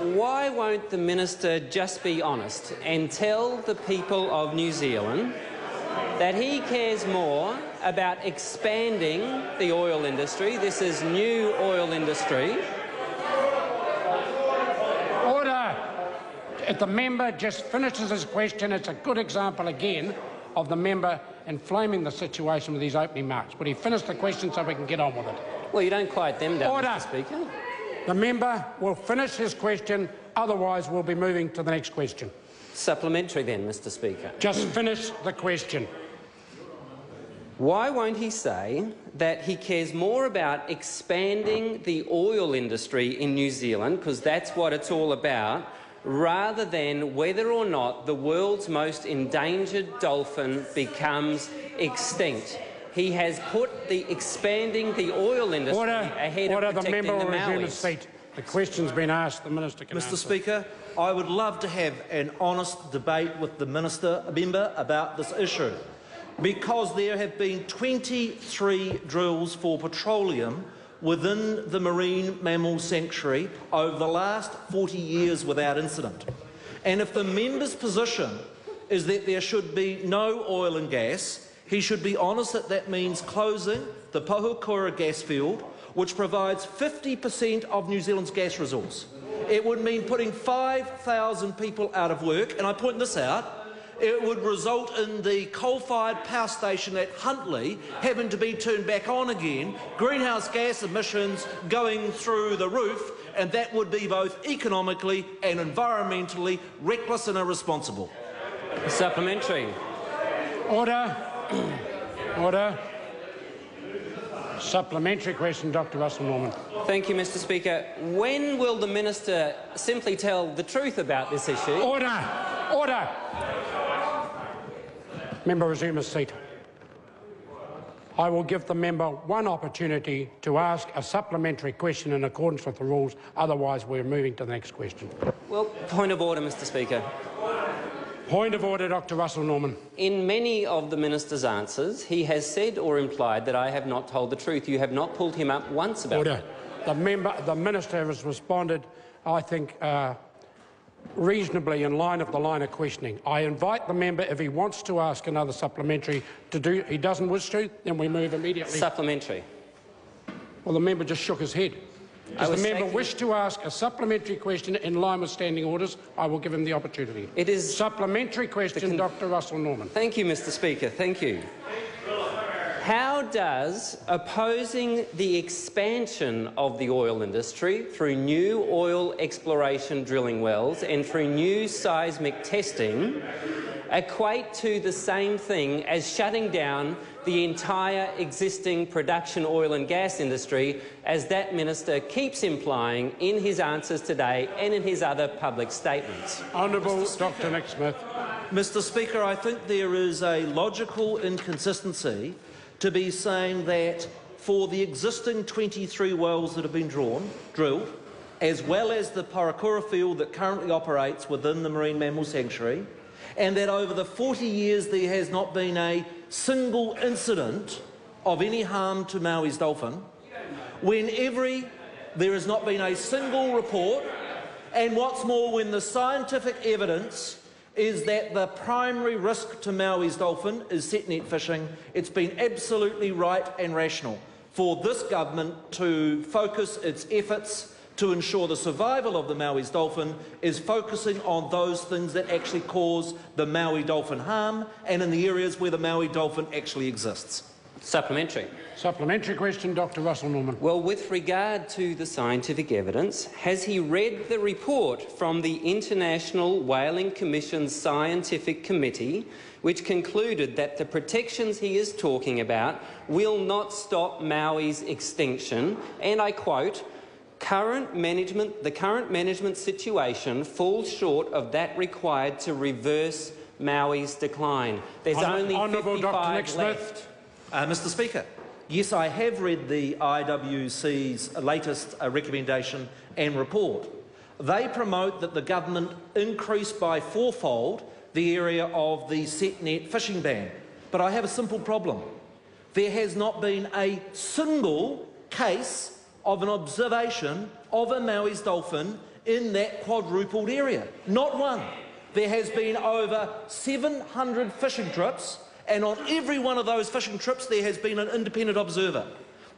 why won't the minister just be honest and tell the people of New Zealand that he cares more about expanding the oil industry? This is new oil industry. Order. If the member just finishes his question, it's a good example again of the member inflaming the situation with his opening remarks. Would he finish the question so we can get on with it? Well, you don't quiet them down, Order. Mr. Speaker. The member will finish his question, otherwise we'll be moving to the next question. Supplementary then, Mr. Speaker. Just finish the question. Why won't he say that he cares more about expanding the oil industry in New Zealand, because that's what it's all about, rather than whether or not the world's most endangered dolphin becomes extinct? He has put the expanding the oil industry ahead of protecting the member will resume his seat. The question's been asked. The minister can answer. Mr. Speaker, I would love to have an honest debate with the member about this issue, because there have been 23 drills for petroleum within the marine mammal sanctuary over the last 40 years without incident. And if the member's position is that there should be no oil and gas, he should be honest that that means closing the Pohokura gas field, which provides 50% of New Zealand's gas resource. It would mean putting 5,000 people out of work, and I point this out. It would result in the coal-fired power station at Huntly having to be turned back on again, greenhouse gas emissions going through the roof, and that would be both economically and environmentally reckless and irresponsible. Supplementary. Order. Order. Supplementary question, Dr. Russell Norman. Thank you, Mr. Speaker. When will the minister simply tell the truth about this issue? Order. Order. Member resume his seat. I will give the member one opportunity to ask a supplementary question in accordance with the rules. Otherwise, we're moving to the next question. Well, point of order, Mr. Speaker. Point of order, Dr. Russell Norman. In many of the minister's answers, he has said or implied that I have not told the truth. You have not pulled him up once about Order. that. The minister has responded, I think, reasonably in line of the line of questioning. I invite the member, if he wants to ask another supplementary, to do. He doesn't wish to, then we move immediately. Supplementary. Well, the member just shook his head. Does the member wish to ask a supplementary question in line with standing orders? I will give him the opportunity. It is supplementary question, Dr. Russell Norman. Thank you, Mr. Speaker. Thank you. How does opposing the expansion of the oil industry through new oil exploration drilling wells and through new seismic testing equate to the same thing as shutting down the entire existing production oil and gas industry, as that minister keeps implying in his answers today and in his other public statements? Honourable Dr. Nick Smith. Mr. Speaker, I think there is a logical inconsistency to be saying that for the existing 23 wells that have been drilled, as well as the Pohokura field that currently operates within the Marine Mammal Sanctuary, and that over the 40 years there has not been a single incident of any harm to Maui's dolphin, there has not been a single report, and what's more, when the scientific evidence is that the primary risk to Maui's dolphin is set net fishing, it's been absolutely right and rational for this government to focus its efforts to ensure the survival of the Maui's dolphin is focusing on those things that actually cause the Maui dolphin harm and in the areas where the Maui dolphin actually exists. Supplementary. Supplementary question, Dr. Russell Norman. Well, with regard to the scientific evidence, has he read the report from the International Whaling Commission's Scientific Committee, which concluded that the protections he is talking about will not stop Maui's extinction, and I quote, the current management situation falls short of that required to reverse Maui's decline. There's only 55 left. Mr. Speaker, yes, I have read the IWC's latest recommendation and report. They promote that the government increase by fourfold the area of the set net fishing ban. But I have a simple problem. There has not been a single case of an observation of a Maui's dolphin in that quadrupled area. Not one. There has been over 700 fishing trips, and on every one of those fishing trips there has been an independent observer.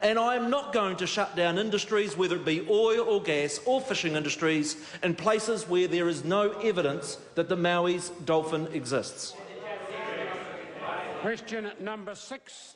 And I am not going to shut down industries, whether it be oil or gas or fishing industries, in places where there is no evidence that the Maui's dolphin exists. Question number 6.